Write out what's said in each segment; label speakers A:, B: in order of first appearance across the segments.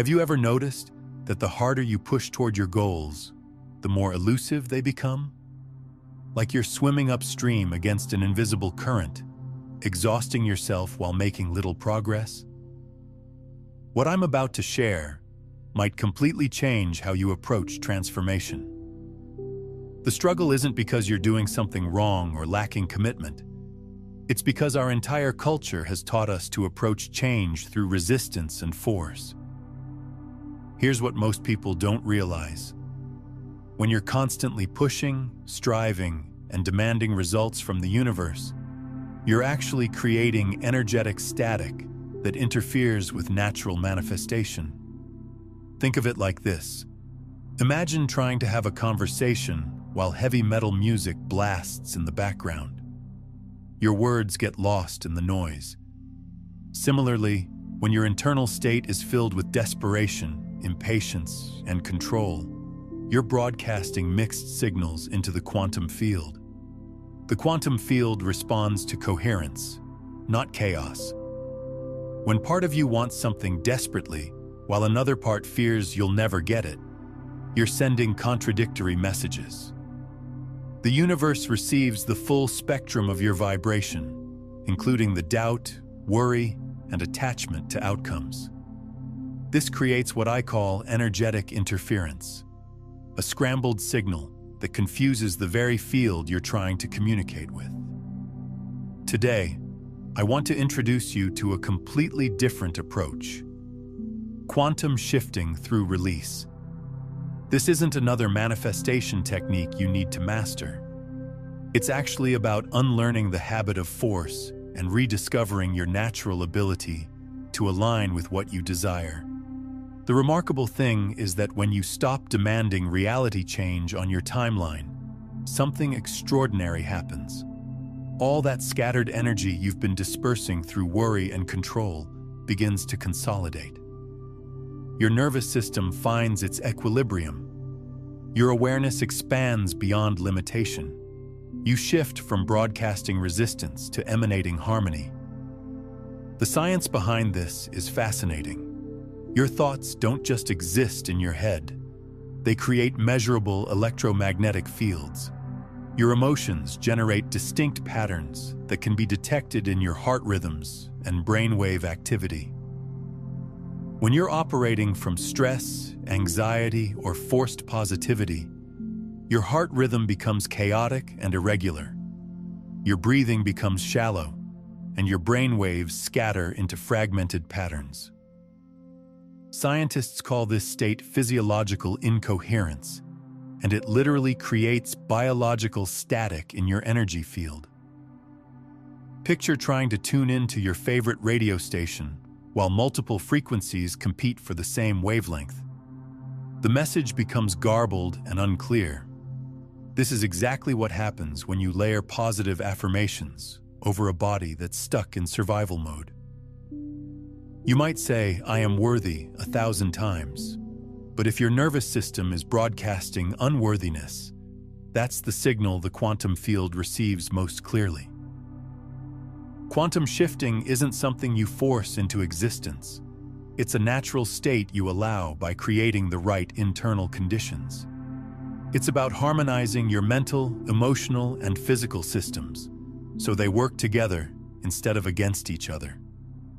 A: Have you ever noticed that the harder you push toward your goals, the more elusive they become? Like you're swimming upstream against an invisible current, exhausting yourself while making little progress? What I'm about to share might completely change how you approach transformation. The struggle isn't because you're doing something wrong or lacking commitment. It's because our entire culture has taught us to approach change through resistance and force. Here's what most people don't realize. When you're constantly pushing, striving, and demanding results from the universe, you're actually creating energetic static that interferes with natural manifestation. Think of it like this. Imagine trying to have a conversation while heavy metal music blasts in the background. Your words get lost in the noise. Similarly, when your internal state is filled with desperation, impatience, and control, you're broadcasting mixed signals into the quantum field. The quantum field responds to coherence, not chaos. When part of you wants something desperately, while another part fears you'll never get it, you're sending contradictory messages. The universe receives the full spectrum of your vibration, including the doubt, worry, and attachment to outcomes. This creates what I call energetic interference, a scrambled signal that confuses the very field you're trying to communicate with. Today, I want to introduce you to a completely different approach: quantum shifting through release. This isn't another manifestation technique you need to master. It's actually about unlearning the habit of force and rediscovering your natural ability to align with what you desire. The remarkable thing is that when you stop demanding reality change on your timeline, something extraordinary happens. All that scattered energy you've been dispersing through worry and control begins to consolidate. Your nervous system finds its equilibrium. Your awareness expands beyond limitation. You shift from broadcasting resistance to emanating harmony. The science behind this is fascinating. Your thoughts don't just exist in your head. They create measurable electromagnetic fields. Your emotions generate distinct patterns that can be detected in your heart rhythms and brainwave activity. When you're operating from stress, anxiety, or forced positivity, your heart rhythm becomes chaotic and irregular. Your breathing becomes shallow, and your brainwaves scatter into fragmented patterns. Scientists call this state physiological incoherence, and it literally creates biological static in your energy field. Picture trying to tune into your favorite radio station while multiple frequencies compete for the same wavelength. The message becomes garbled and unclear. This is exactly what happens when you layer positive affirmations over a body that's stuck in survival mode. You might say, "I am worthy," 1,000 times. But if your nervous system is broadcasting unworthiness, that's the signal the quantum field receives most clearly. Quantum shifting isn't something you force into existence. It's a natural state you allow by creating the right internal conditions. It's about harmonizing your mental, emotional, and physical systems so they work together instead of against each other.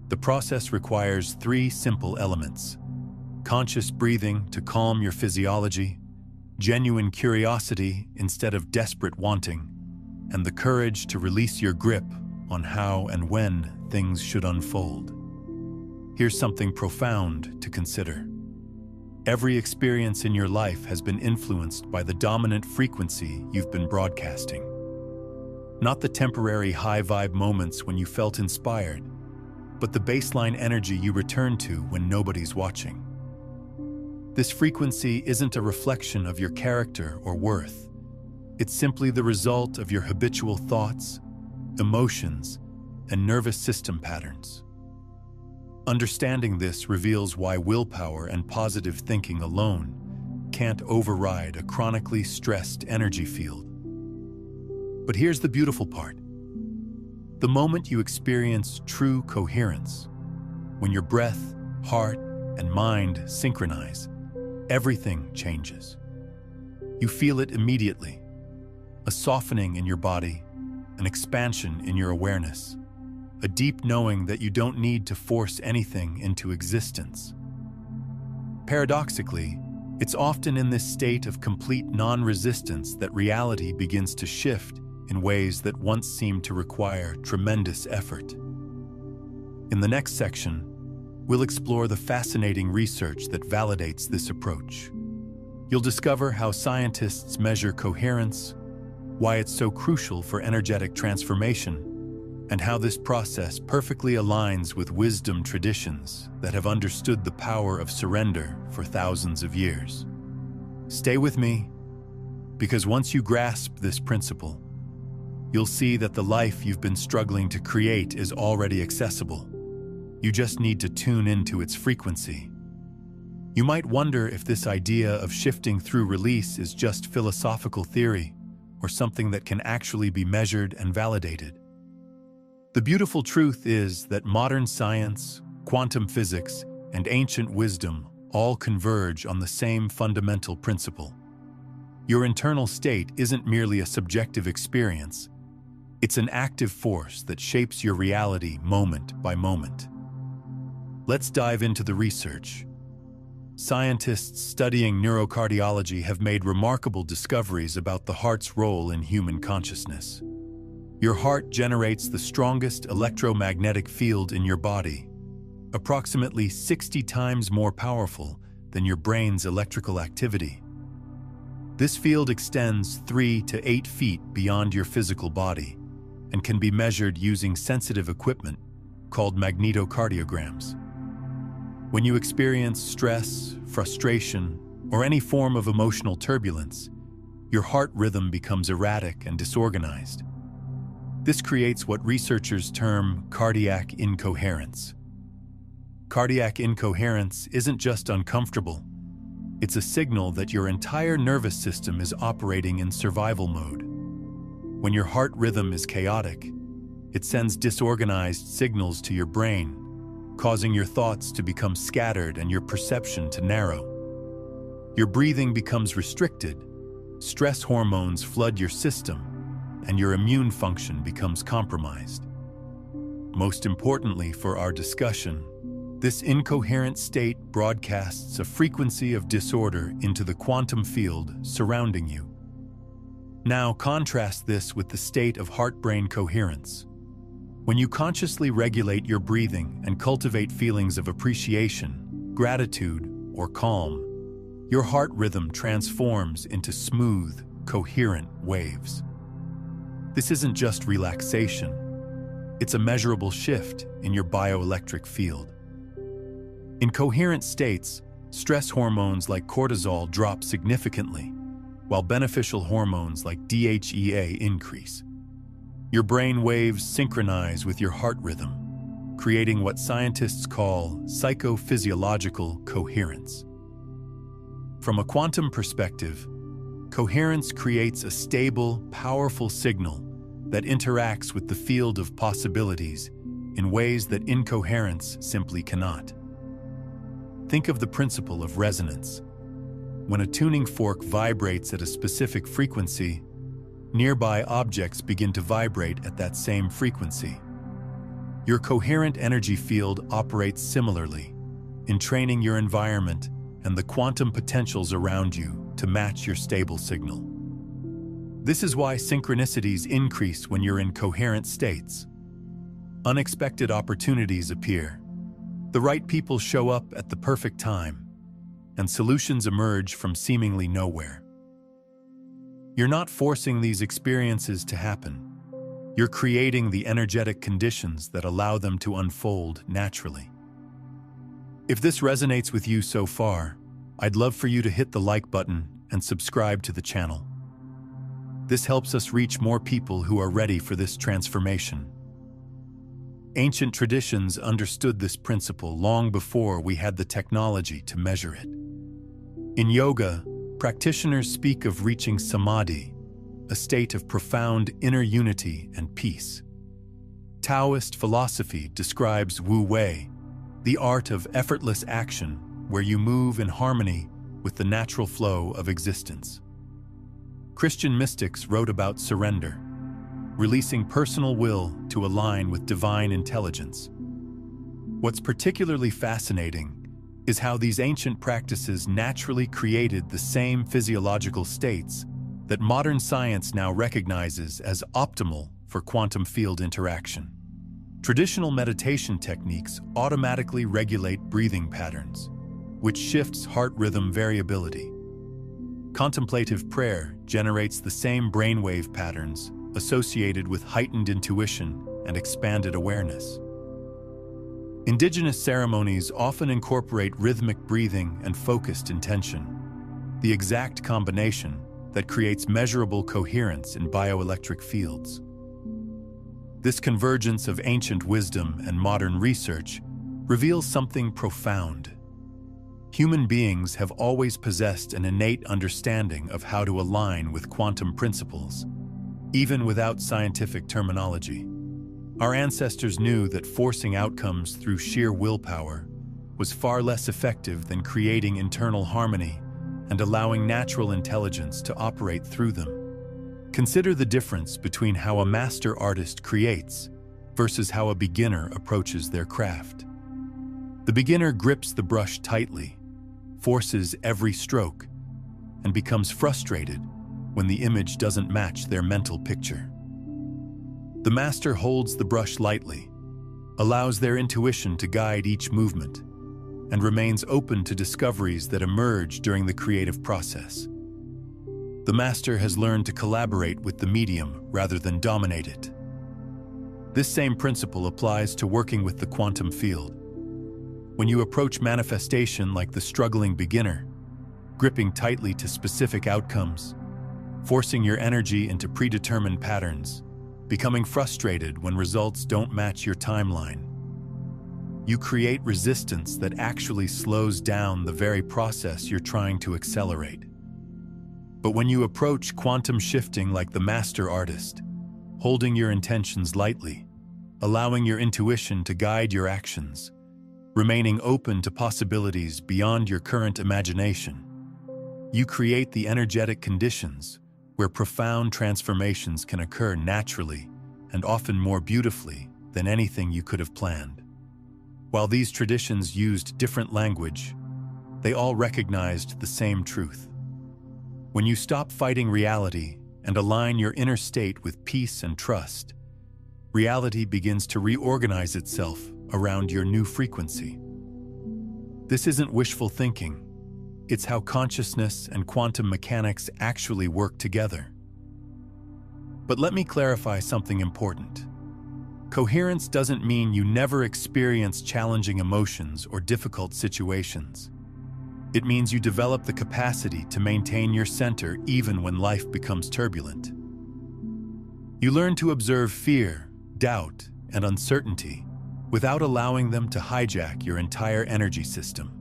A: The process requires 3 simple elements: conscious breathing to calm your physiology, genuine curiosity instead of desperate wanting, and the courage to release your grip on how and when things should unfold. Here's something profound to consider. Every experience in your life has been influenced by the dominant frequency you've been broadcasting. Not the temporary high-vibe moments when you felt inspired, but the baseline energy you return to when nobody's watching. This frequency isn't a reflection of your character or worth. It's simply the result of your habitual thoughts, emotions, and nervous system patterns. Understanding this reveals why willpower and positive thinking alone can't override a chronically stressed energy field. But here's the beautiful part. The moment you experience true coherence, when your breath, heart, and mind synchronize, everything changes. You feel it immediately, a softening in your body, an expansion in your awareness, a deep knowing that you don't need to force anything into existence. Paradoxically, it's often in this state of complete non-resistance that reality begins to shift in ways that once seemed to require tremendous effort. In the next section, we'll explore the fascinating research that validates this approach. You'll discover how scientists measure coherence, why it's so crucial for energetic transformation, and how this process perfectly aligns with wisdom traditions that have understood the power of surrender for thousands of years. Stay with me, because once you grasp this principle, you'll see that the life you've been struggling to create is already accessible. You just need to tune into its frequency. You might wonder if this idea of shifting through release is just philosophical theory or something that can actually be measured and validated. The beautiful truth is that modern science, quantum physics, and ancient wisdom all converge on the same fundamental principle. Your internal state isn't merely a subjective experience. It's an active force that shapes your reality moment by moment. Let's dive into the research. Scientists studying neurocardiology have made remarkable discoveries about the heart's role in human consciousness. Your heart generates the strongest electromagnetic field in your body, approximately 60 times more powerful than your brain's electrical activity. This field extends 3 to 8 feet beyond your physical body and can be measured using sensitive equipment called magnetocardiograms. When you experience stress, frustration, or any form of emotional turbulence, your heart rhythm becomes erratic and disorganized. This creates what researchers term cardiac incoherence. Cardiac incoherence isn't just uncomfortable. It's a signal that your entire nervous system is operating in survival mode. When your heart rhythm is chaotic, it sends disorganized signals to your brain, causing your thoughts to become scattered and your perception to narrow. Your breathing becomes restricted, stress hormones flood your system, and your immune function becomes compromised. Most importantly for our discussion, this incoherent state broadcasts a frequency of disorder into the quantum field surrounding you. Now contrast this with the state of heart-brain coherence. When you consciously regulate your breathing and cultivate feelings of appreciation, gratitude, or calm, your heart rhythm transforms into smooth, coherent waves. This isn't just relaxation. It's a measurable shift in your bioelectric field. In coherent states, stress hormones like cortisol drop significantly, while beneficial hormones like DHEA increase. Your brain waves synchronize with your heart rhythm, creating what scientists call psychophysiological coherence. From a quantum perspective, coherence creates a stable, powerful signal that interacts with the field of possibilities in ways that incoherence simply cannot. Think of the principle of resonance. When a tuning fork vibrates at a specific frequency, nearby objects begin to vibrate at that same frequency. Your coherent energy field operates similarly, entraining your environment and the quantum potentials around you to match your stable signal. This is why synchronicities increase when you're in coherent states. Unexpected opportunities appear. The right people show up at the perfect time, and solutions emerge from seemingly nowhere. You're not forcing these experiences to happen. You're creating the energetic conditions that allow them to unfold naturally. If this resonates with you so far, I'd love for you to hit the like button and subscribe to the channel. This helps us reach more people who are ready for this transformation. Ancient traditions understood this principle long before we had the technology to measure it. In yoga, practitioners speak of reaching samadhi, a state of profound inner unity and peace. Taoist philosophy describes Wu Wei, the art of effortless action, where you move in harmony with the natural flow of existence. Christian mystics wrote about surrender, releasing personal will to align with divine intelligence. What's particularly fascinating is how these ancient practices naturally created the same physiological states that modern science now recognizes as optimal for quantum field interaction. Traditional meditation techniques automatically regulate breathing patterns, which shifts heart rhythm variability. Contemplative prayer generates the same brainwave patterns associated with heightened intuition and expanded awareness. Indigenous ceremonies often incorporate rhythmic breathing and focused intention, the exact combination that creates measurable coherence in bioelectric fields. This convergence of ancient wisdom and modern research reveals something profound. Human beings have always possessed an innate understanding of how to align with quantum principles, even without scientific terminology. Our ancestors knew that forcing outcomes through sheer willpower was far less effective than creating internal harmony and allowing natural intelligence to operate through them. Consider the difference between how a master artist creates versus how a beginner approaches their craft. The beginner grips the brush tightly, forces every stroke, and becomes frustrated when the image doesn't match their mental picture. The master holds the brush lightly, allows their intuition to guide each movement, and remains open to discoveries that emerge during the creative process. The master has learned to collaborate with the medium rather than dominate it. This same principle applies to working with the quantum field. When you approach manifestation like the struggling beginner, gripping tightly to specific outcomes, forcing your energy into predetermined patterns, becoming frustrated when results don't match your timeline, you create resistance that actually slows down the very process you're trying to accelerate. But when you approach quantum shifting like the master artist, holding your intentions lightly, allowing your intuition to guide your actions, remaining open to possibilities beyond your current imagination, you create the energetic conditions where profound transformations can occur naturally and often more beautifully than anything you could have planned. While these traditions used different language, they all recognized the same truth. When you stop fighting reality and align your inner state with peace and trust, reality begins to reorganize itself around your new frequency. This isn't wishful thinking. It's how consciousness and quantum mechanics actually work together. But let me clarify something important. Coherence doesn't mean you never experience challenging emotions or difficult situations. It means you develop the capacity to maintain your center even when life becomes turbulent. You learn to observe fear, doubt, and uncertainty without allowing them to hijack your entire energy system.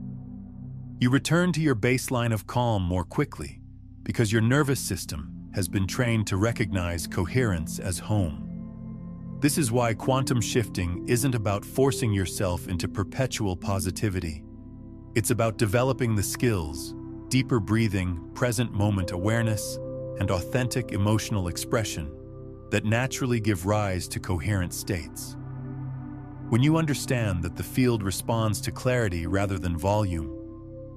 A: You return to your baseline of calm more quickly because your nervous system has been trained to recognize coherence as home. This is why quantum shifting isn't about forcing yourself into perpetual positivity. It's about developing the skills, deeper breathing, present moment awareness, and authentic emotional expression that naturally give rise to coherent states. When you understand that the field responds to clarity rather than volume,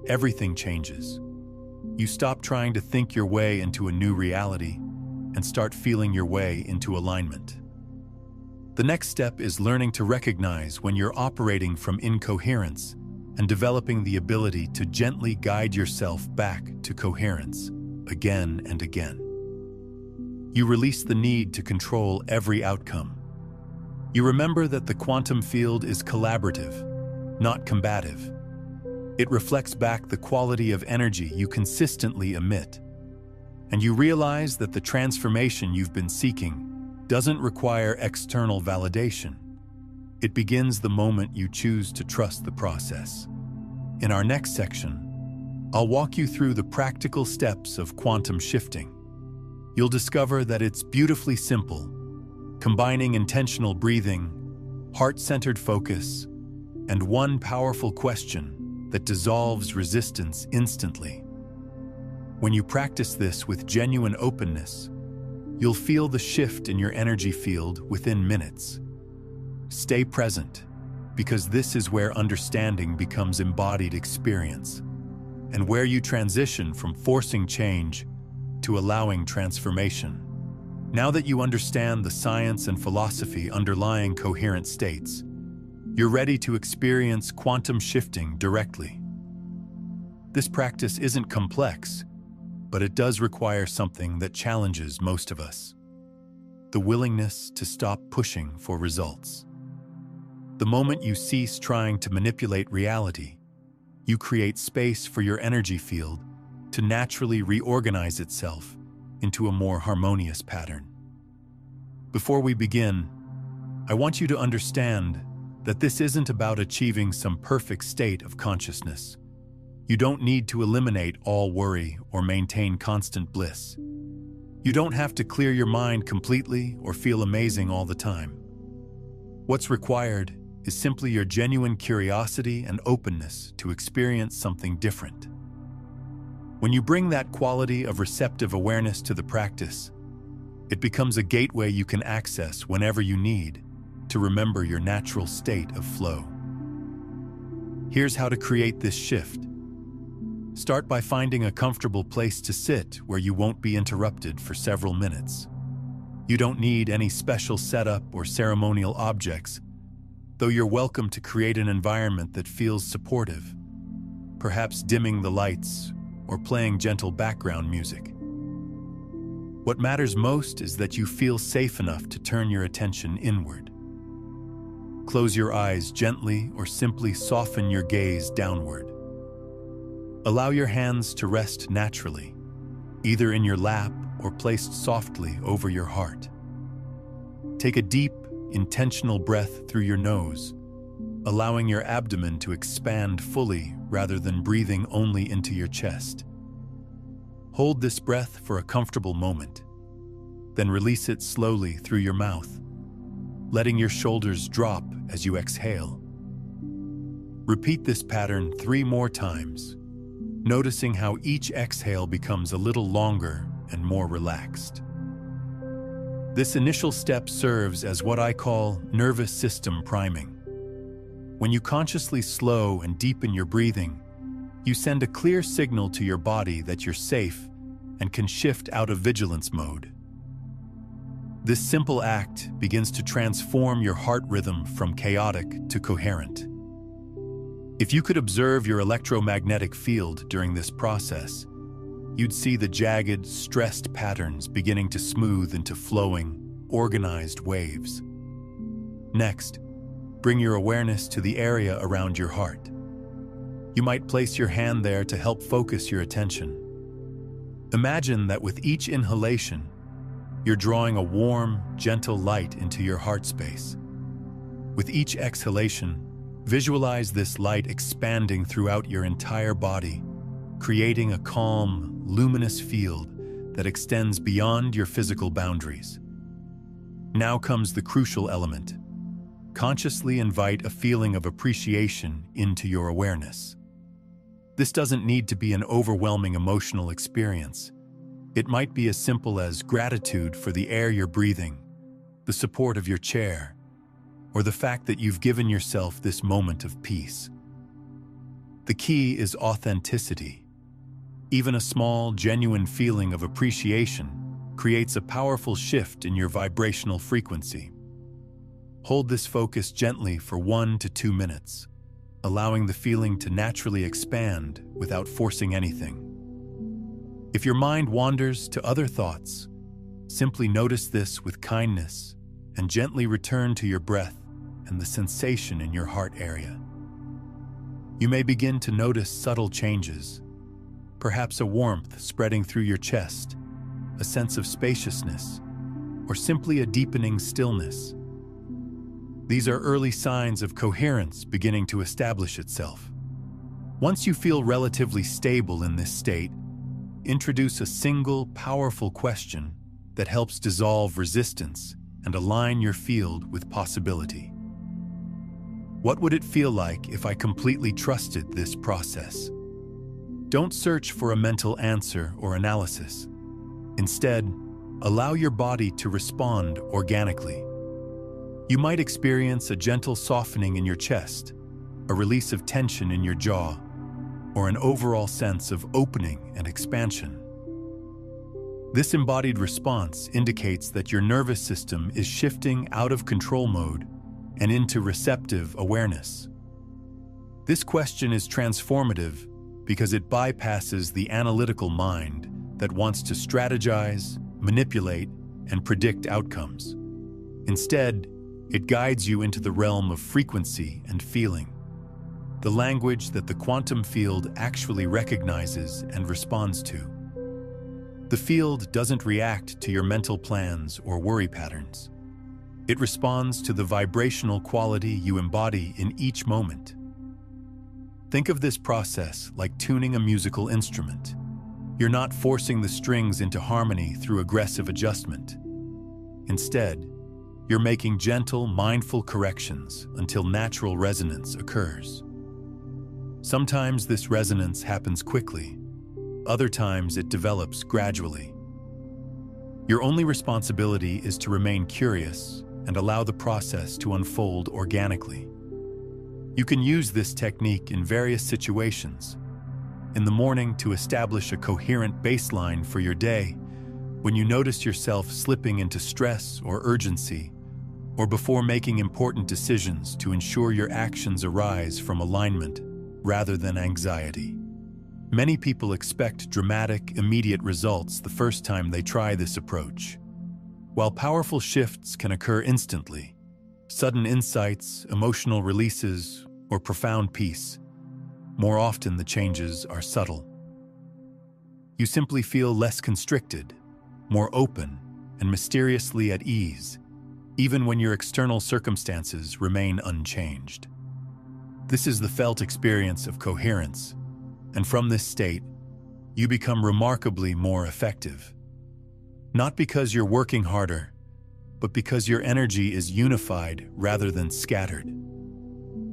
A: everything changes. You stop trying to think your way into a new reality and start feeling your way into alignment. The next step is learning to recognize when you're operating from incoherence and developing the ability to gently guide yourself back to coherence again and again. You release the need to control every outcome. You remember that the quantum field is collaborative, not combative. It reflects back the quality of energy you consistently emit. And you realize that the transformation you've been seeking doesn't require external validation. It begins the moment you choose to trust the process. In our next section, I'll walk you through the practical steps of quantum shifting. You'll discover that it's beautifully simple, combining intentional breathing, heart-centered focus, and one powerful question that dissolves resistance instantly. When you practice this with genuine openness, you'll feel the shift in your energy field within minutes. Stay present, because this is where understanding becomes embodied experience, and where you transition from forcing change to allowing transformation. Now that you understand the science and philosophy underlying coherent states, you're ready to experience quantum shifting directly. This practice isn't complex, but it does require something that challenges most of us: the willingness to stop pushing for results. The moment you cease trying to manipulate reality, you create space for your energy field to naturally reorganize itself into a more harmonious pattern. Before we begin, I want you to understand that this isn't about achieving some perfect state of consciousness. You don't need to eliminate all worry or maintain constant bliss. You don't have to clear your mind completely or feel amazing all the time. What's required is simply your genuine curiosity and openness to experience something different. When you bring that quality of receptive awareness to the practice, it becomes a gateway you can access whenever you need to remember your natural state of flow. Here's how to create this shift. Start by finding a comfortable place to sit where you won't be interrupted for several minutes. You don't need any special setup or ceremonial objects, though you're welcome to create an environment that feels supportive, perhaps dimming the lights or playing gentle background music. What matters most is that you feel safe enough to turn your attention inward. Close your eyes gently or simply soften your gaze downward. Allow your hands to rest naturally, either in your lap or placed softly over your heart. Take a deep, intentional breath through your nose, allowing your abdomen to expand fully rather than breathing only into your chest. Hold this breath for a comfortable moment, then release it slowly through your mouth, letting your shoulders drop as you exhale. Repeat this pattern 3 more times, noticing how each exhale becomes a little longer and more relaxed. This initial step serves as what I call nervous system priming. When you consciously slow and deepen your breathing, you send a clear signal to your body that you're safe and can shift out of vigilance mode. This simple act begins to transform your heart rhythm from chaotic to coherent. If you could observe your electromagnetic field during this process, you'd see the jagged, stressed patterns beginning to smooth into flowing, organized waves. Next, bring your awareness to the area around your heart. You might place your hand there to help focus your attention. Imagine that with each inhalation, you're drawing a warm, gentle light into your heart space. With each exhalation, visualize this light expanding throughout your entire body, creating a calm, luminous field that extends beyond your physical boundaries. Now comes the crucial element. Consciously invite a feeling of appreciation into your awareness. This doesn't need to be an overwhelming emotional experience. It might be as simple as gratitude for the air you're breathing, the support of your chair, or the fact that you've given yourself this moment of peace. The key is authenticity. Even a small, genuine feeling of appreciation creates a powerful shift in your vibrational frequency. Hold this focus gently for 1 to 2 minutes, allowing the feeling to naturally expand without forcing anything. If your mind wanders to other thoughts, simply notice this with kindness and gently return to your breath and the sensation in your heart area. You may begin to notice subtle changes, perhaps a warmth spreading through your chest, a sense of spaciousness, or simply a deepening stillness. These are early signs of coherence beginning to establish itself. Once you feel relatively stable in this state, introduce a single, powerful question that helps dissolve resistance and align your field with possibility. What would it feel like if I completely trusted this process? Don't search for a mental answer or analysis. Instead, allow your body to respond organically. You might experience a gentle softening in your chest, a release of tension in your jaw, or an overall sense of opening and expansion. This embodied response indicates that your nervous system is shifting out of control mode and into receptive awareness. This question is transformative because it bypasses the analytical mind that wants to strategize, manipulate, and predict outcomes. Instead, it guides you into the realm of frequency and feeling, the language that the quantum field actually recognizes and responds to. The field doesn't react to your mental plans or worry patterns. It responds to the vibrational quality you embody in each moment. Think of this process like tuning a musical instrument. You're not forcing the strings into harmony through aggressive adjustment. Instead, you're making gentle, mindful corrections until natural resonance occurs. Sometimes this resonance happens quickly. Other times it develops gradually. Your only responsibility is to remain curious and allow the process to unfold organically. You can use this technique in various situations. In the morning to establish a coherent baseline for your day, when you notice yourself slipping into stress or urgency, or before making important decisions to ensure your actions arise from alignment rather than anxiety. Many people expect dramatic, immediate results the first time they try this approach. While powerful shifts can occur instantly, sudden insights, emotional releases, or profound peace, more often the changes are subtle. You simply feel less constricted, more open, and mysteriously at ease, even when your external circumstances remain unchanged. This is the felt experience of coherence, and from this state, you become remarkably more effective. Not because you're working harder, but because your energy is unified rather than scattered.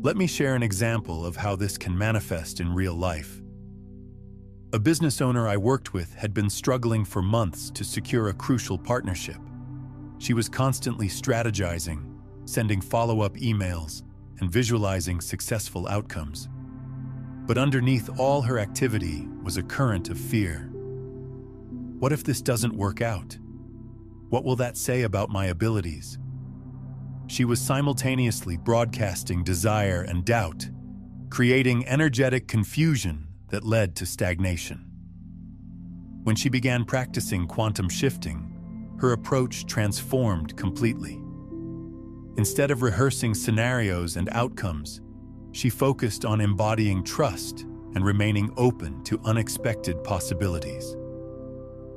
A: Let me share an example of how this can manifest in real life. A business owner I worked with had been struggling for months to secure a crucial partnership. She was constantly strategizing, sending follow-up emails, and visualizing successful outcomes. But underneath all her activity was a current of fear. What if this doesn't work out? What will that say about my abilities? She was simultaneously broadcasting desire and doubt, creating energetic confusion that led to stagnation. When she began practicing quantum shifting, her approach transformed completely. Instead of rehearsing scenarios and outcomes, she focused on embodying trust and remaining open to unexpected possibilities.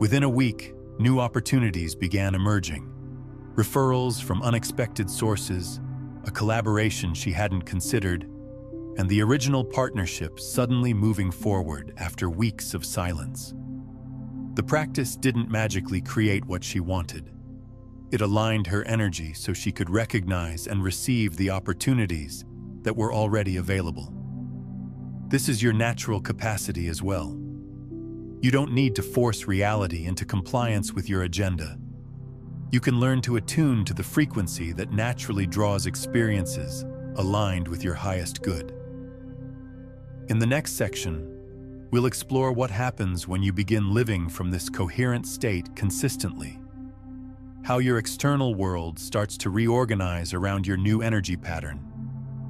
A: Within a week, new opportunities began emerging. Referrals from unexpected sources, a collaboration she hadn't considered, and the original partnership suddenly moving forward after weeks of silence. The practice didn't magically create what she wanted. It aligned her energy so she could recognize and receive the opportunities that were already available. This is your natural capacity as well. You don't need to force reality into compliance with your agenda. You can learn to attune to the frequency that naturally draws experiences aligned with your highest good. In the next section, we'll explore what happens when you begin living from this coherent state consistently. How your external world starts to reorganize around your new energy pattern,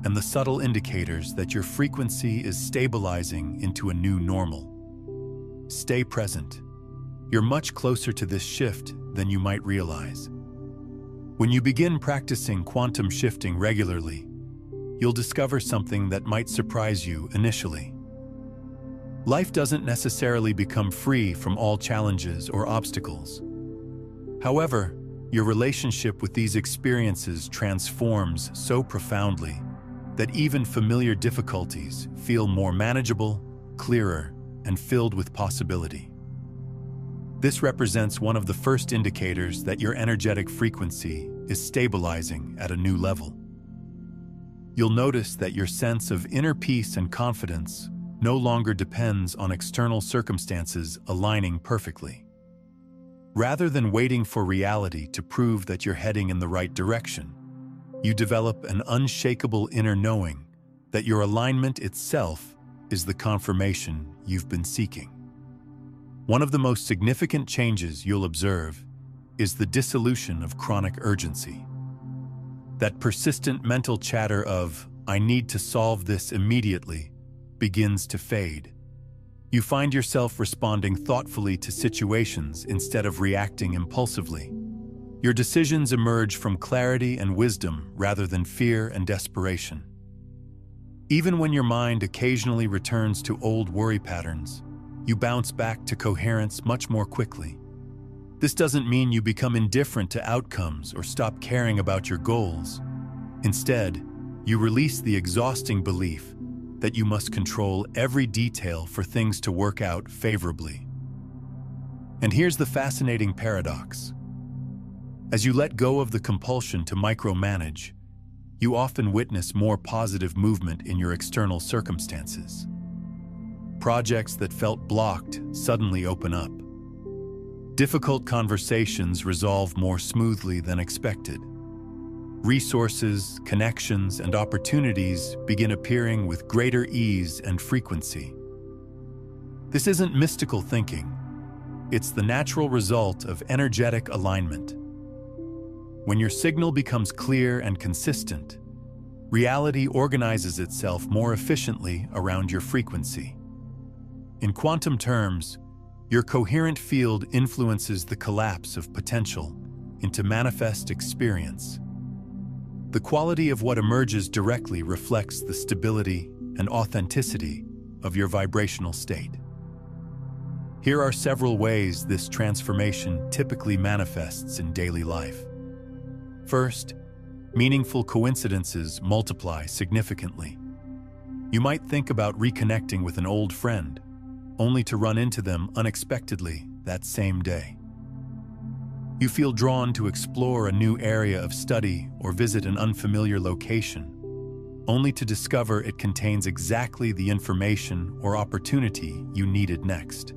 A: and the subtle indicators that your frequency is stabilizing into a new normal. Stay present. You're much closer to this shift than you might realize. When you begin practicing quantum shifting regularly, you'll discover something that might surprise you initially. Life doesn't necessarily become free from all challenges or obstacles. However, your relationship with these experiences transforms so profoundly that even familiar difficulties feel more manageable, clearer, and filled with possibility. This represents one of the first indicators that your energetic frequency is stabilizing at a new level. you'll notice that your sense of inner peace and confidence no longer depends on external circumstances aligning perfectly. Rather than waiting for reality to prove that you're heading in the right direction, you develop an unshakable inner knowing that your alignment itself is the confirmation you've been seeking. One of the most significant changes you'll observe is the dissolution of chronic urgency. That persistent mental chatter of, "I need to solve this immediately," begins to fade. You find yourself responding thoughtfully to situations instead of reacting impulsively. Your decisions emerge from clarity and wisdom rather than fear and desperation. Even when your mind occasionally returns to old worry patterns, you bounce back to coherence much more quickly. This doesn't mean you become indifferent to outcomes or stop caring about your goals. Instead, you release the exhausting belief that you must control every detail for things to work out favorably. And here's the fascinating paradox. As you let go of the compulsion to micromanage, you often witness more positive movement in your external circumstances. Projects that felt blocked suddenly open up. Difficult conversations resolve more smoothly than expected. Resources, connections, and opportunities begin appearing with greater ease and frequency. This isn't mystical thinking. It's the natural result of energetic alignment. When your signal becomes clear and consistent, reality organizes itself more efficiently around your frequency. In quantum terms, your coherent field influences the collapse of potential into manifest experience. The quality of what emerges directly reflects the stability and authenticity of your vibrational state. Here are several ways this transformation typically manifests in daily life. First, meaningful coincidences multiply significantly. You might think about reconnecting with an old friend, only to run into them unexpectedly that same day. You feel drawn to explore a new area of study or visit an unfamiliar location, only to discover it contains exactly the information or opportunity you needed next.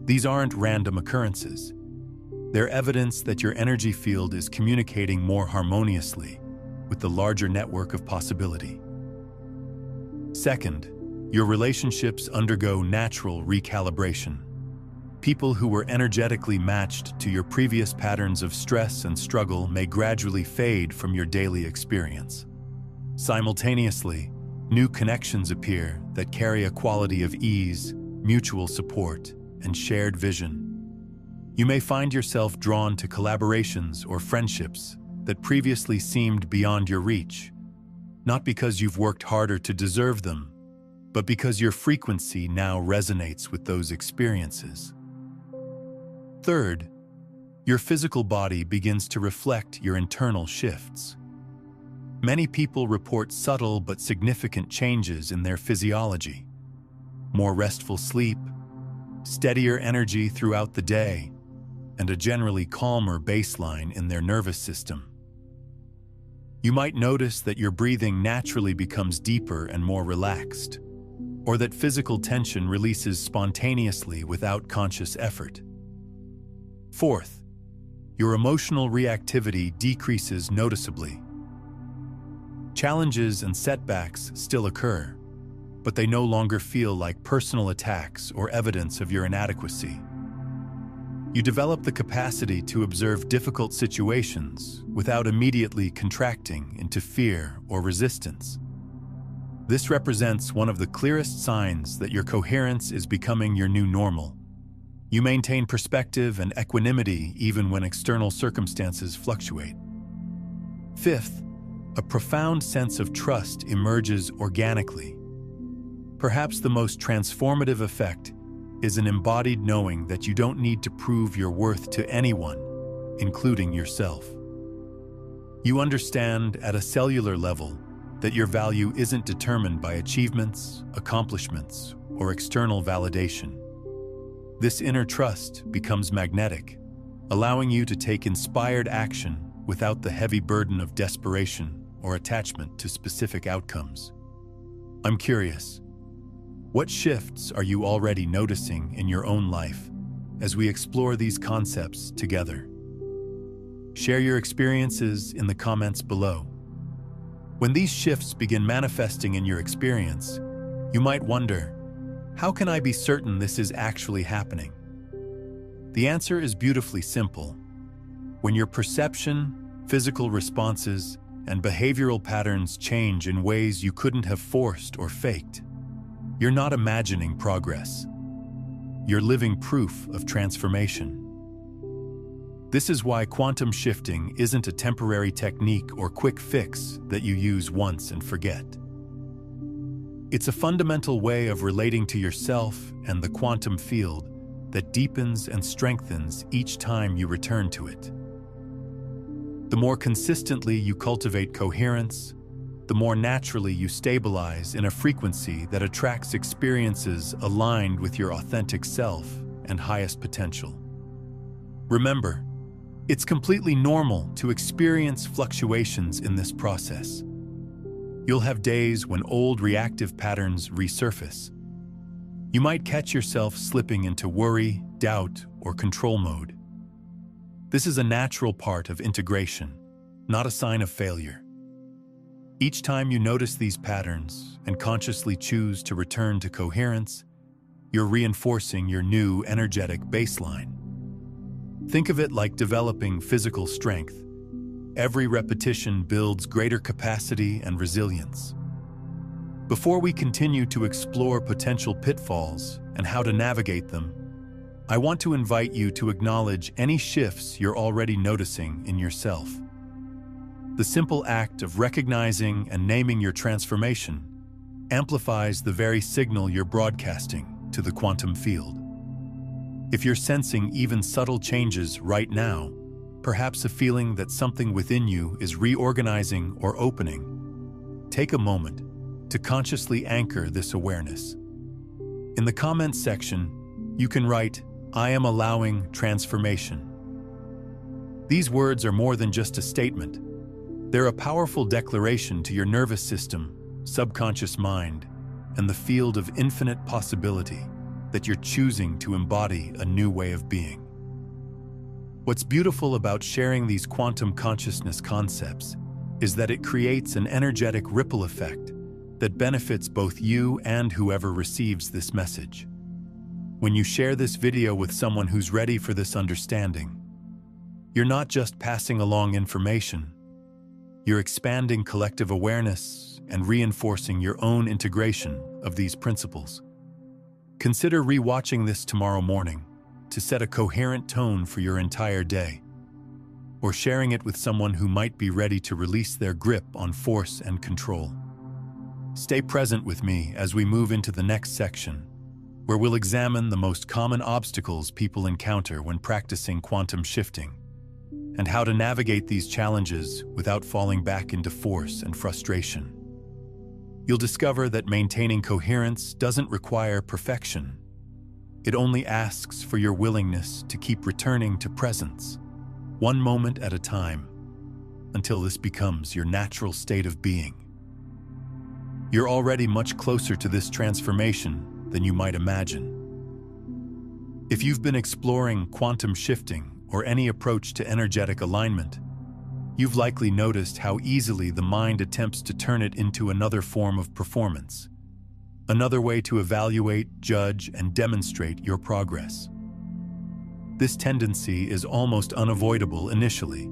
A: These aren't random occurrences. They're evidence that your energy field is communicating more harmoniously with the larger network of possibility. Second, your relationships undergo natural recalibration. People who were energetically matched to your previous patterns of stress and struggle may gradually fade from your daily experience. Simultaneously, new connections appear that carry a quality of ease, mutual support, and shared vision. You may find yourself drawn to collaborations or friendships that previously seemed beyond your reach, not because you've worked harder to deserve them, but because your frequency now resonates with those experiences. Third, your physical body begins to reflect your internal shifts. Many people report subtle but significant changes in their physiology. More restful sleep, steadier energy throughout the day, and a generally calmer baseline in their nervous system. You might notice that your breathing naturally becomes deeper and more relaxed, or that physical tension releases spontaneously without conscious effort. Fourth, your emotional reactivity decreases noticeably. Challenges and setbacks still occur, but they no longer feel like personal attacks or evidence of your inadequacy. You develop the capacity to observe difficult situations without immediately contracting into fear or resistance. This represents one of the clearest signs that your coherence is becoming your new normal. You maintain perspective and equanimity even when external circumstances fluctuate. Fifth, a profound sense of trust emerges organically. Perhaps the most transformative effect is an embodied knowing that you don't need to prove your worth to anyone, including yourself. You understand at a cellular level that your value isn't determined by achievements, accomplishments, or external validation. This inner trust becomes magnetic, allowing you to take inspired action without the heavy burden of desperation or attachment to specific outcomes. I'm curious, what shifts are you already noticing in your own life as we explore these concepts together? Share your experiences in the comments below. When these shifts begin manifesting in your experience, you might wonder, how can I be certain this is actually happening? The answer is beautifully simple. When your perception, physical responses, and behavioral patterns change in ways you couldn't have forced or faked, you're not imagining progress. You're living proof of transformation. This is why quantum shifting isn't a temporary technique or quick fix that you use once and forget. It's a fundamental way of relating to yourself and the quantum field that deepens and strengthens each time you return to it. The more consistently you cultivate coherence, the more naturally you stabilize in a frequency that attracts experiences aligned with your authentic self and highest potential. Remember, it's completely normal to experience fluctuations in this process. You'll have days when old reactive patterns resurface. You might catch yourself slipping into worry, doubt, or control mode. This is a natural part of integration, not a sign of failure. Each time you notice these patterns and consciously choose to return to coherence, you're reinforcing your new energetic baseline. Think of it like developing physical strength. Every repetition builds greater capacity and resilience. Before we continue to explore potential pitfalls and how to navigate them, I want to invite you to acknowledge any shifts you're already noticing in yourself. The simple act of recognizing and naming your transformation amplifies the very signal you're broadcasting to the quantum field. If you're sensing even subtle changes right now, perhaps a feeling that something within you is reorganizing or opening, take a moment to consciously anchor this awareness. In the comments section, you can write, "I am allowing transformation." These words are more than just a statement. They're a powerful declaration to your nervous system, subconscious mind, and the field of infinite possibility that you're choosing to embody a new way of being. What's beautiful about sharing these quantum consciousness concepts is that it creates an energetic ripple effect that benefits both you and whoever receives this message. When you share this video with someone who's ready for this understanding, you're not just passing along information, you're expanding collective awareness and reinforcing your own integration of these principles. Consider rewatching this tomorrow morning to set a coherent tone for your entire day, or sharing it with someone who might be ready to release their grip on force and control. Stay present with me as we move into the next section, where we'll examine the most common obstacles people encounter when practicing quantum shifting, and how to navigate these challenges without falling back into force and frustration. You'll discover that maintaining coherence doesn't require perfection. It only asks for your willingness to keep returning to presence, one moment at a time, until this becomes your natural state of being. You're already much closer to this transformation than you might imagine. If you've been exploring quantum shifting or any approach to energetic alignment, you've likely noticed how easily the mind attempts to turn it into another form of performance, another way to evaluate, judge, and demonstrate your progress. This tendency is almost unavoidable initially,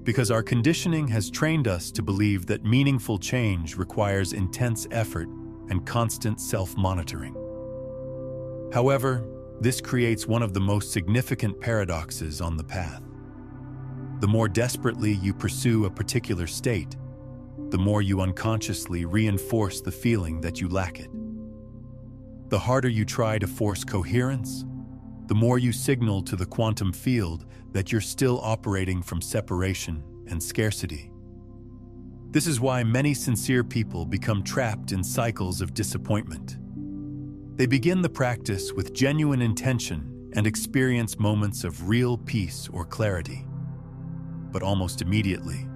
A: because our conditioning has trained us to believe that meaningful change requires intense effort and constant self-monitoring. However, this creates one of the most significant paradoxes on the path. The more desperately you pursue a particular state, the more you unconsciously reinforce the feeling that you lack it. The harder you try to force coherence, the more you signal to the quantum field that you're still operating from separation and scarcity. This is why many sincere people become trapped in cycles of disappointment. They begin the practice with genuine intention and experience moments of real peace or clarity. But almost immediately,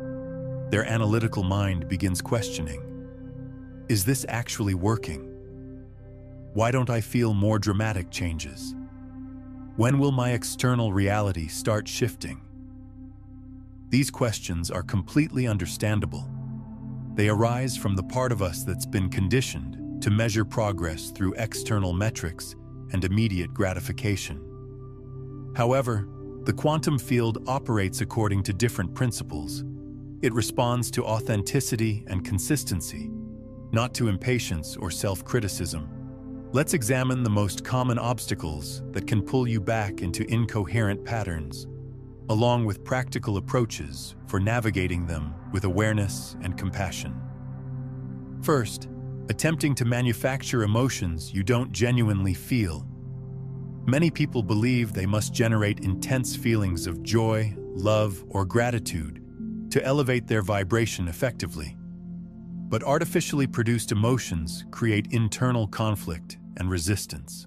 A: their analytical mind begins questioning, is this actually working? Why don't I feel more dramatic changes? When will my external reality start shifting? These questions are completely understandable. They arise from the part of us that's been conditioned to measure progress through external metrics and immediate gratification. However, the quantum field operates according to different principles. It responds to authenticity and consistency, not to impatience or self-criticism. Let's examine the most common obstacles that can pull you back into incoherent patterns, along with practical approaches for navigating them with awareness and compassion. First, attempting to manufacture emotions you don't genuinely feel. Many people believe they must generate intense feelings of joy, love, or gratitude to elevate their vibration effectively. But artificially produced emotions create internal conflict and resistance.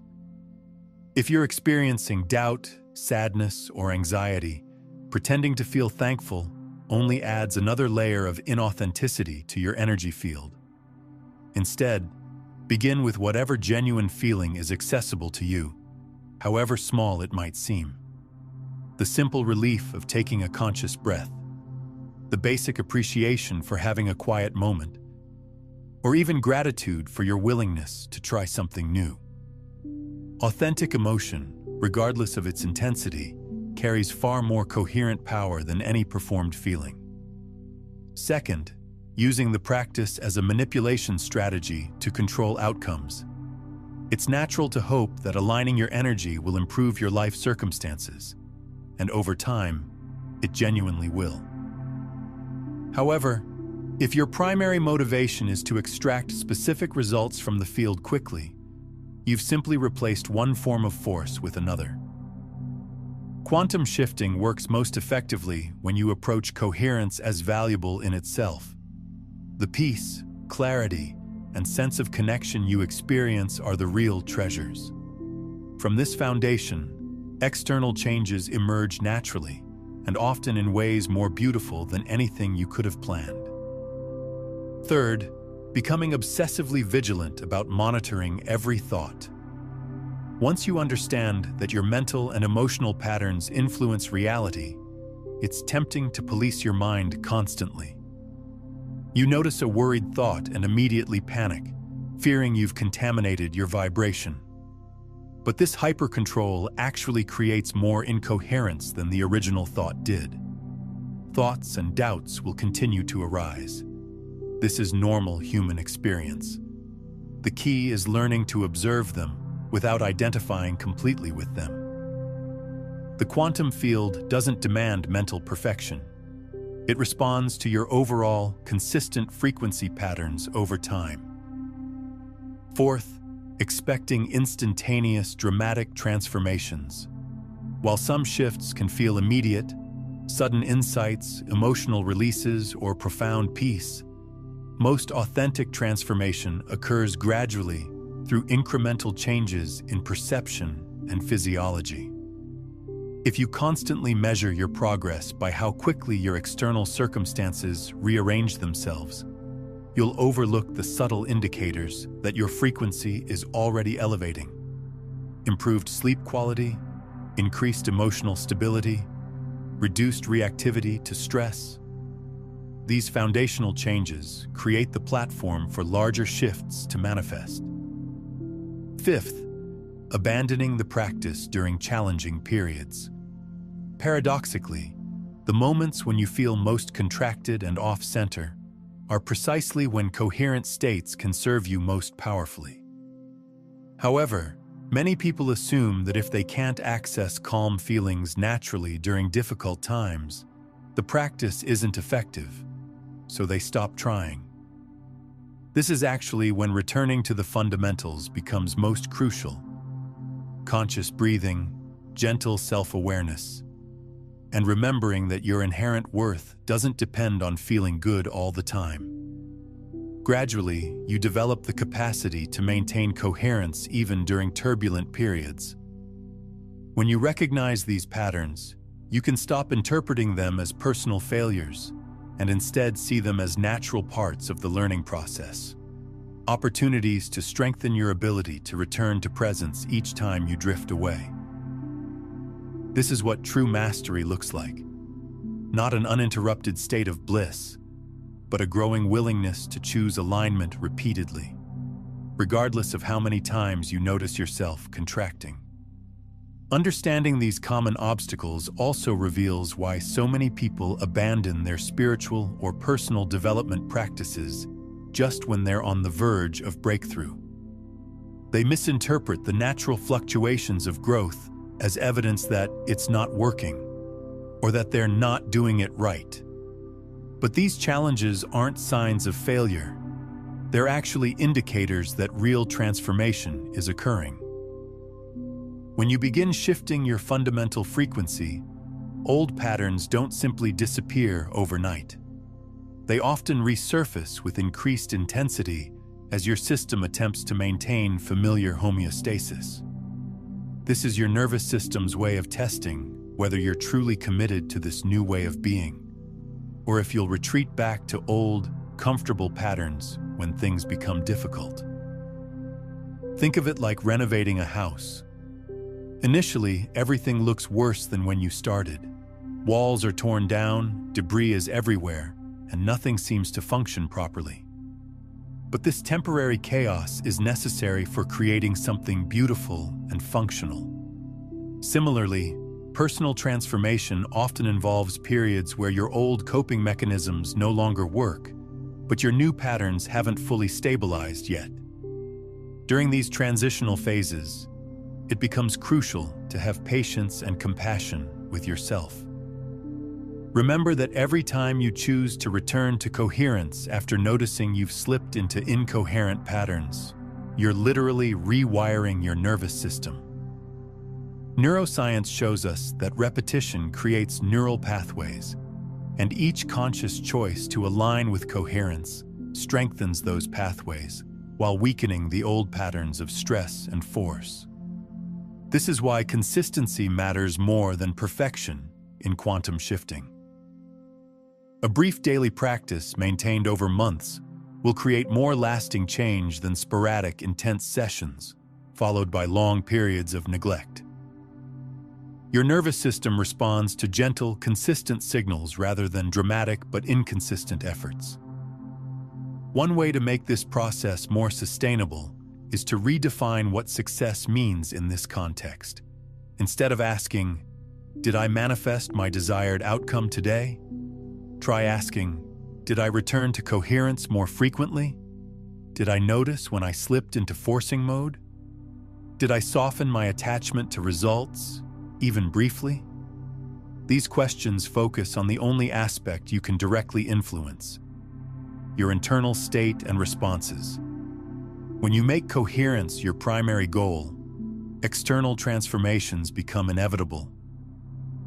A: If you're experiencing doubt, sadness, or anxiety, pretending to feel thankful only adds another layer of inauthenticity to your energy field. Instead, begin with whatever genuine feeling is accessible to you, however small it might seem. The simple relief of taking a conscious breath, the basic appreciation for having a quiet moment, or even gratitude for your willingness to try something new. Authentic emotion, regardless of its intensity, carries far more coherent power than any performed feeling. Second, using the practice as a manipulation strategy to control outcomes. It's natural to hope that aligning your energy will improve your life circumstances, and over time, it genuinely will. However, if your primary motivation is to extract specific results from the field quickly, you've simply replaced one form of force with another. Quantum shifting works most effectively when you approach coherence as valuable in itself. The peace, clarity, and sense of connection you experience are the real treasures. From this foundation, external changes emerge naturally, and often in ways more beautiful than anything you could have planned. Third, becoming obsessively vigilant about monitoring every thought. Once you understand that your mental and emotional patterns influence reality, it's tempting to police your mind constantly. You notice a worried thought and immediately panic, fearing you've contaminated your vibration. But this hyper-control actually creates more incoherence than the original thought did. Thoughts and doubts will continue to arise. This is normal human experience. The key is learning to observe them without identifying completely with them. The quantum field doesn't demand mental perfection. It responds to your overall, consistent frequency patterns over time. Fourth, expecting instantaneous, dramatic transformations. While some shifts can feel immediate, sudden insights, emotional releases, or profound peace, most authentic transformation occurs gradually through incremental changes in perception and physiology. If you constantly measure your progress by how quickly your external circumstances rearrange themselves, you'll overlook the subtle indicators that your frequency is already elevating. Improved sleep quality, increased emotional stability, reduced reactivity to stress. These foundational changes create the platform for larger shifts to manifest. Fifth, abandoning the practice during challenging periods. Paradoxically, the moments when you feel most contracted and off-center are precisely when coherent states can serve you most powerfully. However, many people assume that if they can't access calm feelings naturally during difficult times, the practice isn't effective, so they stop trying. This is actually when returning to the fundamentals becomes most crucial. Conscious breathing, gentle self-awareness, and remembering that your inherent worth doesn't depend on feeling good all the time. Gradually, you develop the capacity to maintain coherence even during turbulent periods. When you recognize these patterns, you can stop interpreting them as personal failures and instead see them as natural parts of the learning process. Opportunities to strengthen your ability to return to presence each time you drift away. This is what true mastery looks like. Not an uninterrupted state of bliss, but a growing willingness to choose alignment repeatedly, regardless of how many times you notice yourself contracting. Understanding these common obstacles also reveals why so many people abandon their spiritual or personal development practices just when they're on the verge of breakthrough. They misinterpret the natural fluctuations of growth as evidence that it's not working, or that they're not doing it right. But these challenges aren't signs of failure. They're actually indicators that real transformation is occurring. When you begin shifting your fundamental frequency, old patterns don't simply disappear overnight. They often resurface with increased intensity as your system attempts to maintain familiar homeostasis. This is your nervous system's way of testing whether you're truly committed to this new way of being, or if you'll retreat back to old, comfortable patterns when things become difficult. Think of it like renovating a house. Initially, everything looks worse than when you started. Walls are torn down, debris is everywhere, and nothing seems to function properly. But this temporary chaos is necessary for creating something beautiful and functional. Similarly, personal transformation often involves periods where your old coping mechanisms no longer work, but your new patterns haven't fully stabilized yet. During these transitional phases, it becomes crucial to have patience and compassion with yourself. Remember that every time you choose to return to coherence after noticing you've slipped into incoherent patterns, you're literally rewiring your nervous system. Neuroscience shows us that repetition creates neural pathways, and each conscious choice to align with coherence strengthens those pathways while weakening the old patterns of stress and force. This is why consistency matters more than perfection in quantum shifting. A brief daily practice maintained over months will create more lasting change than sporadic, intense sessions, followed by long periods of neglect. Your nervous system responds to gentle, consistent signals rather than dramatic but inconsistent efforts. One way to make this process more sustainable is to redefine what success means in this context. Instead of asking, "Did I manifest my desired outcome today?" Try asking, "Did I return to coherence more frequently? Did I notice when I slipped into forcing mode? Did I soften my attachment to results, even briefly?" These questions focus on the only aspect you can directly influence: your internal state and responses. When you make coherence your primary goal, external transformations become inevitable,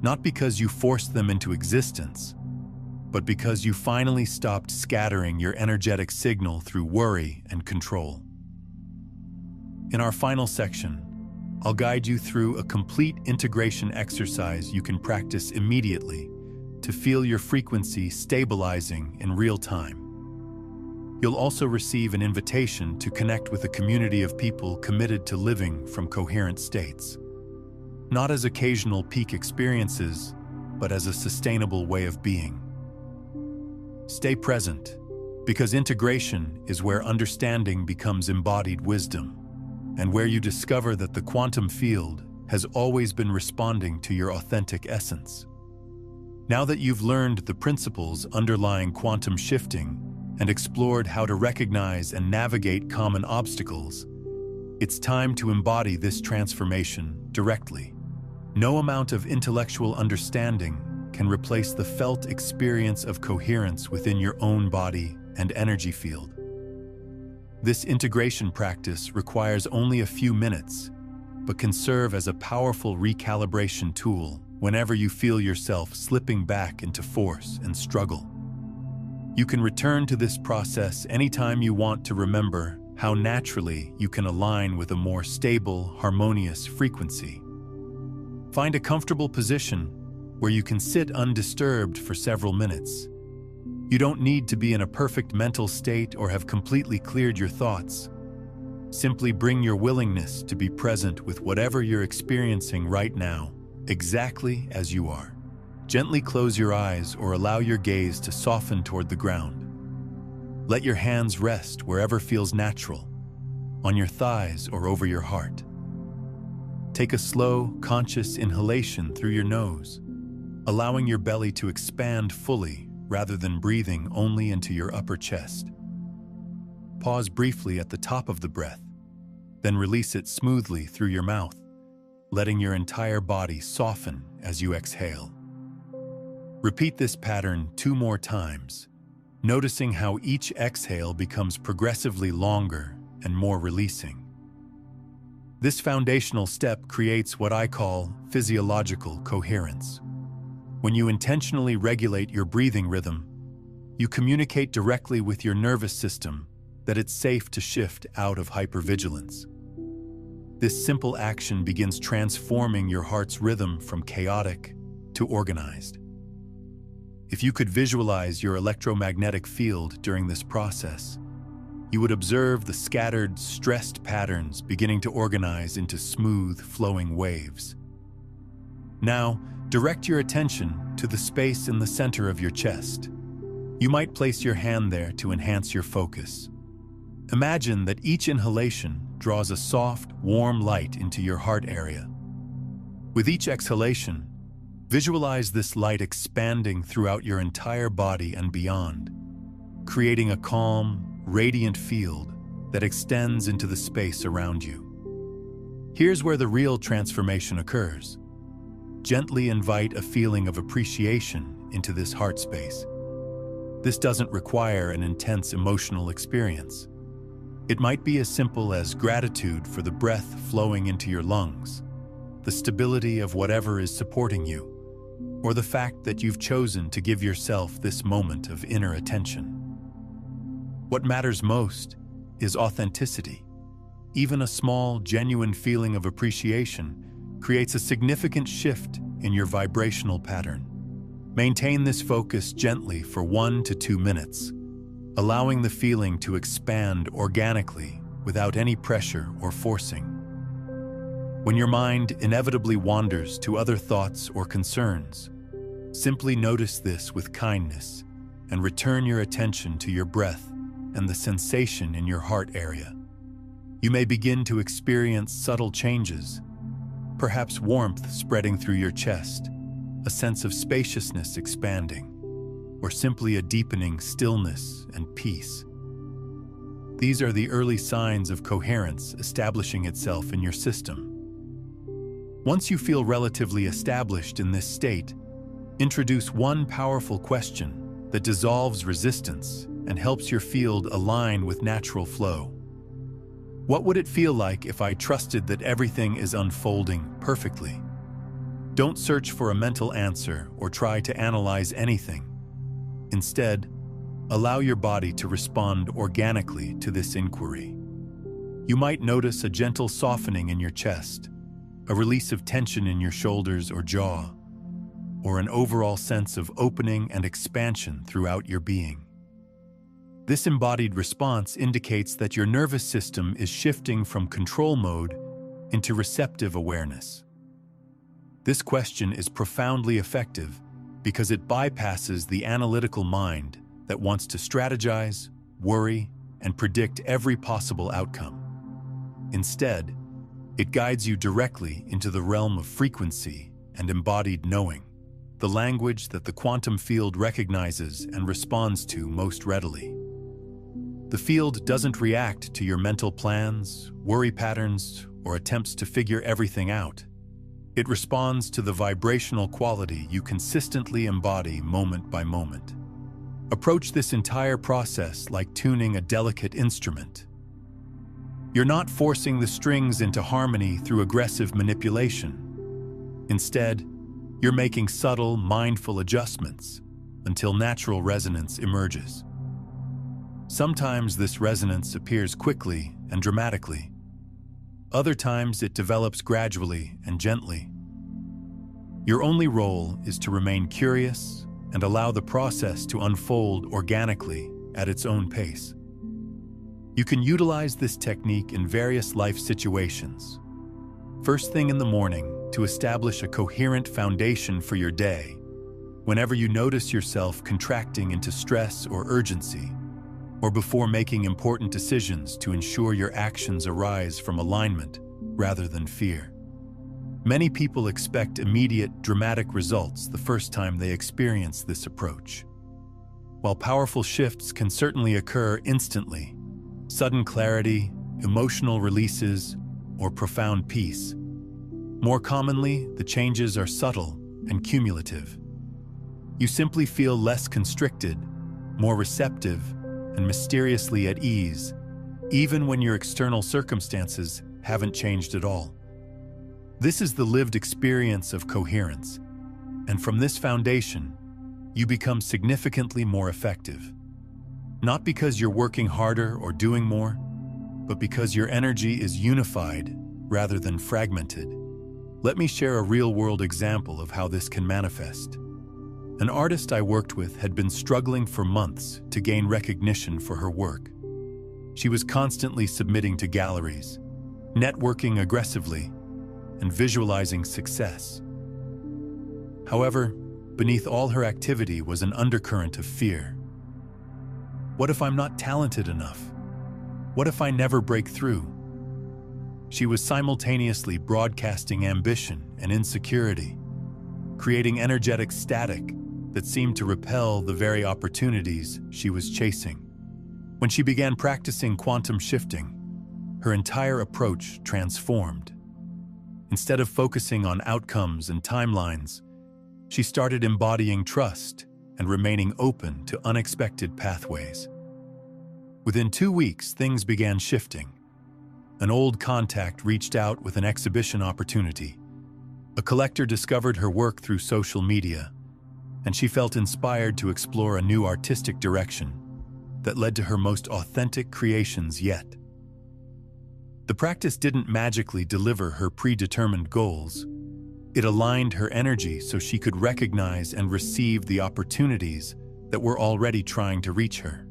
A: not because you forced them into existence, but because you finally stopped scattering your energetic signal through worry and control. In our final section, I'll guide you through a complete integration exercise you can practice immediately to feel your frequency stabilizing in real time. You'll also receive an invitation to connect with a community of people committed to living from coherent states, not as occasional peak experiences, but as a sustainable way of being. Stay present, because integration is where understanding becomes embodied wisdom, and where you discover that the quantum field has always been responding to your authentic essence. Now that you've learned the principles underlying quantum shifting and explored how to recognize and navigate common obstacles, it's time to embody this transformation directly. No amount of intellectual understanding can replace the felt experience of coherence within your own body and energy field. This integration practice requires only a few minutes, but can serve as a powerful recalibration tool whenever you feel yourself slipping back into force and struggle. You can return to this process anytime you want to remember how naturally you can align with a more stable, harmonious frequency. Find a comfortable position where you can sit undisturbed for several minutes. You don't need to be in a perfect mental state or have completely cleared your thoughts. Simply bring your willingness to be present with whatever you're experiencing right now, exactly as you are. Gently close your eyes or allow your gaze to soften toward the ground. Let your hands rest wherever feels natural, on your thighs or over your heart. Take a slow, conscious inhalation through your nose, allowing your belly to expand fully rather than breathing only into your upper chest. Pause briefly at the top of the breath, then release it smoothly through your mouth, letting your entire body soften as you exhale. Repeat this pattern 2 more times, noticing how each exhale becomes progressively longer and more releasing. This foundational step creates what I call physiological coherence. When you intentionally regulate your breathing rhythm, you communicate directly with your nervous system that it's safe to shift out of hypervigilance. This simple action begins transforming your heart's rhythm from chaotic to organized. If you could visualize your electromagnetic field during this process, you would observe the scattered, stressed patterns beginning to organize into smooth, flowing waves. Now, direct your attention to the space in the center of your chest. You might place your hand there to enhance your focus. Imagine that each inhalation draws a soft, warm light into your heart area. With each exhalation, visualize this light expanding throughout your entire body and beyond, creating a calm, radiant field that extends into the space around you. Here's where the real transformation occurs. Gently invite a feeling of appreciation into this heart space. This doesn't require an intense emotional experience. It might be as simple as gratitude for the breath flowing into your lungs, the stability of whatever is supporting you, or the fact that you've chosen to give yourself this moment of inner attention. What matters most is authenticity. Even a small, genuine feeling of appreciation creates a significant shift in your vibrational pattern. Maintain this focus gently for 1 to 2 minutes, allowing the feeling to expand organically without any pressure or forcing. When your mind inevitably wanders to other thoughts or concerns, simply notice this with kindness and return your attention to your breath and the sensation in your heart area. You may begin to experience subtle changes, perhaps warmth spreading through your chest, a sense of spaciousness expanding, or simply a deepening stillness and peace. These are the early signs of coherence establishing itself in your system. Once you feel relatively established in this state, introduce one powerful question that dissolves resistance and helps your field align with natural flow. What would it feel like if I trusted that everything is unfolding perfectly? Don't search for a mental answer or try to analyze anything. Instead, allow your body to respond organically to this inquiry. You might notice a gentle softening in your chest, a release of tension in your shoulders or jaw, or an overall sense of opening and expansion throughout your being. This embodied response indicates that your nervous system is shifting from control mode into receptive awareness. This question is profoundly effective because it bypasses the analytical mind that wants to strategize, worry, and predict every possible outcome. Instead, it guides you directly into the realm of frequency and embodied knowing, the language that the quantum field recognizes and responds to most readily. The field doesn't react to your mental plans, worry patterns, or attempts to figure everything out. It responds to the vibrational quality you consistently embody moment by moment. Approach this entire process like tuning a delicate instrument. You're not forcing the strings into harmony through aggressive manipulation. Instead, you're making subtle, mindful adjustments until natural resonance emerges. Sometimes this resonance appears quickly and dramatically. Other times it develops gradually and gently. Your only role is to remain curious, and allow the process to unfold organically at its own pace. You can utilize this technique in various life situations. First thing in the morning, to establish a coherent foundation for your day. Whenever you notice yourself contracting into stress or urgency, or before making important decisions to ensure your actions arise from alignment rather than fear. Many people expect immediate, dramatic results the first time they experience this approach. While powerful shifts can certainly occur instantly, sudden clarity, emotional releases, or profound peace, more commonly, the changes are subtle and cumulative. You simply feel less constricted, more receptive, and mysteriously at ease, even when your external circumstances haven't changed at all. This is the lived experience of coherence, and from this foundation, you become significantly more effective. Not because you're working harder or doing more, but because your energy is unified rather than fragmented. Let me share a real-world example of how this can manifest. An artist I worked with had been struggling for months to gain recognition for her work. She was constantly submitting to galleries, networking aggressively, and visualizing success. However, beneath all her activity was an undercurrent of fear. What if I'm not talented enough? What if I never break through? She was simultaneously broadcasting ambition and insecurity, creating energetic static that seemed to repel the very opportunities she was chasing. When she began practicing quantum shifting, her entire approach transformed. Instead of focusing on outcomes and timelines, she started embodying trust and remaining open to unexpected pathways. Within 2 weeks, things began shifting. An old contact reached out with an exhibition opportunity. A collector discovered her work through social media, and she felt inspired to explore a new artistic direction that led to her most authentic creations yet. The practice didn't magically deliver her predetermined goals. It aligned her energy so she could recognize and receive the opportunities that were already trying to reach her.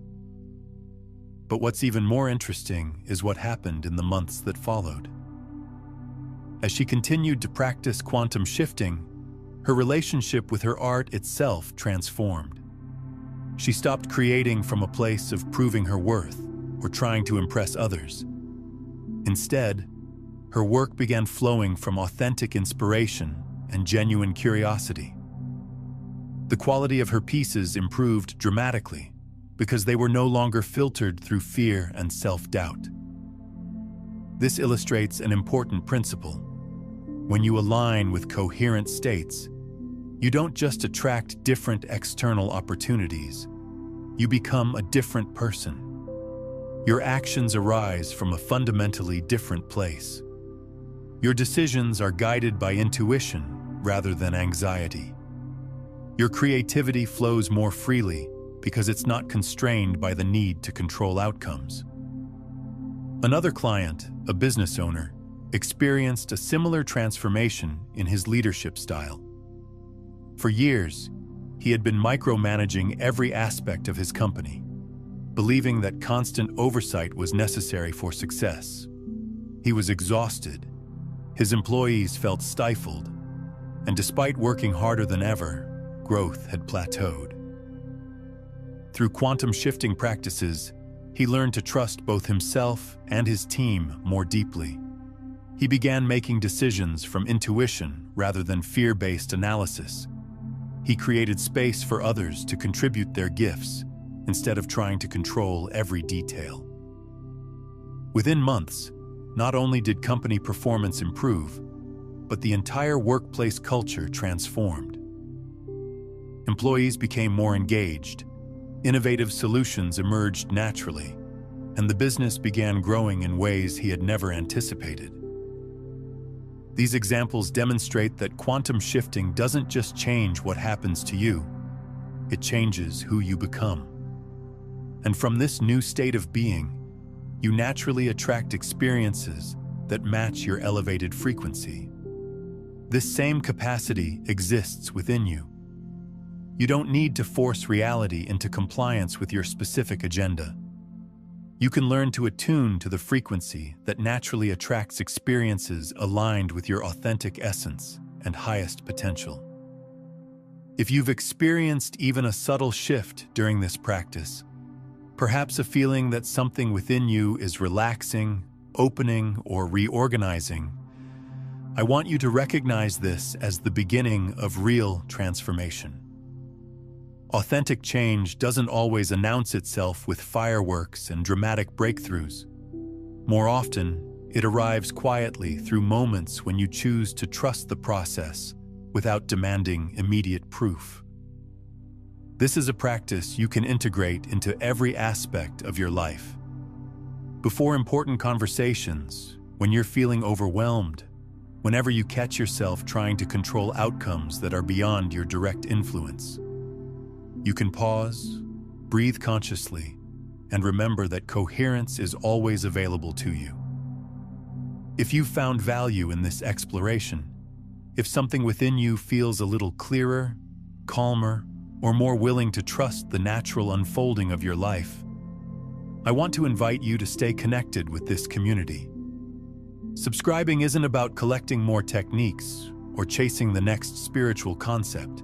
A: But what's even more interesting is what happened in the months that followed. As she continued to practice quantum shifting, her relationship with her art itself transformed. She stopped creating from a place of proving her worth or trying to impress others. Instead, her work began flowing from authentic inspiration and genuine curiosity. The quality of her pieces improved dramatically because they were no longer filtered through fear and self-doubt. This illustrates an important principle. When you align with coherent states, you don't just attract different external opportunities, you become a different person. Your actions arise from a fundamentally different place. Your decisions are guided by intuition rather than anxiety. Your creativity flows more freely because it's not constrained by the need to control outcomes. Another client, a business owner, experienced a similar transformation in his leadership style. For years, he had been micromanaging every aspect of his company, believing that constant oversight was necessary for success. He was exhausted, his employees felt stifled, and despite working harder than ever, growth had plateaued. Through quantum shifting practices, he learned to trust both himself and his team more deeply. He began making decisions from intuition rather than fear-based analysis. He created space for others to contribute their gifts instead of trying to control every detail. Within months, not only did company performance improve, but the entire workplace culture transformed. Employees became more engaged, innovative solutions emerged naturally, and the business began growing in ways he had never anticipated. These examples demonstrate that quantum shifting doesn't just change what happens to you, it changes who you become. And from this new state of being, you naturally attract experiences that match your elevated frequency. This same capacity exists within you. You don't need to force reality into compliance with your specific agenda. You can learn to attune to the frequency that naturally attracts experiences aligned with your authentic essence and highest potential. If you've experienced even a subtle shift during this practice, perhaps a feeling that something within you is relaxing, opening, or reorganizing, I want you to recognize this as the beginning of real transformation. Authentic change doesn't always announce itself with fireworks and dramatic breakthroughs. More often, it arrives quietly through moments when you choose to trust the process without demanding immediate proof. This is a practice you can integrate into every aspect of your life. Before important conversations, when you're feeling overwhelmed, whenever you catch yourself trying to control outcomes that are beyond your direct influence, you can pause, breathe consciously, and remember that coherence is always available to you. If you've found value in this exploration, if something within you feels a little clearer, calmer, or more willing to trust the natural unfolding of your life, I want to invite you to stay connected with this community. Subscribing isn't about collecting more techniques or chasing the next spiritual concept.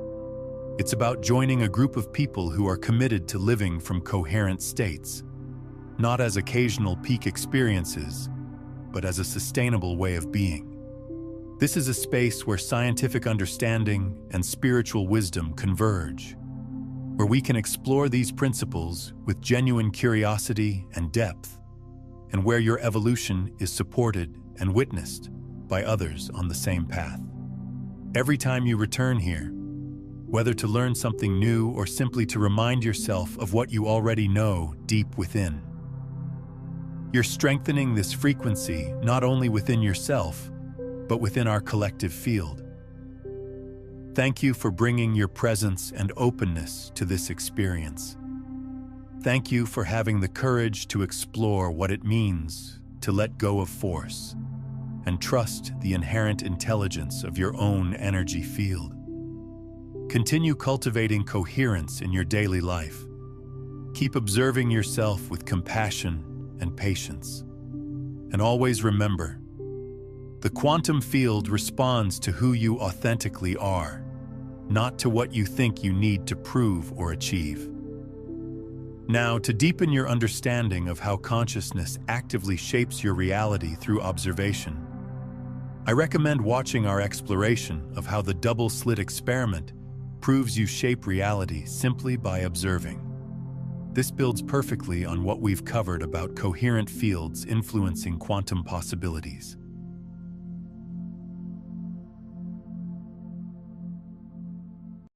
A: It's about joining a group of people who are committed to living from coherent states, not as occasional peak experiences, but as a sustainable way of being. This is a space where scientific understanding and spiritual wisdom converge, where we can explore these principles with genuine curiosity and depth, and where your evolution is supported and witnessed by others on the same path. Every time you return here, whether to learn something new or simply to remind yourself of what you already know deep within, you're strengthening this frequency not only within yourself, but within our collective field. Thank you for bringing your presence and openness to this experience. Thank you for having the courage to explore what it means to let go of force and trust the inherent intelligence of your own energy field. Continue cultivating coherence in your daily life. Keep observing yourself with compassion and patience. And always remember, the quantum field responds to who you authentically are, not to what you think you need to prove or achieve. Now, to deepen your understanding of how consciousness actively shapes your reality through observation, I recommend watching our exploration of how the double-slit experiment proves you shape reality simply by observing. This builds perfectly on what we've covered about coherent fields influencing quantum possibilities.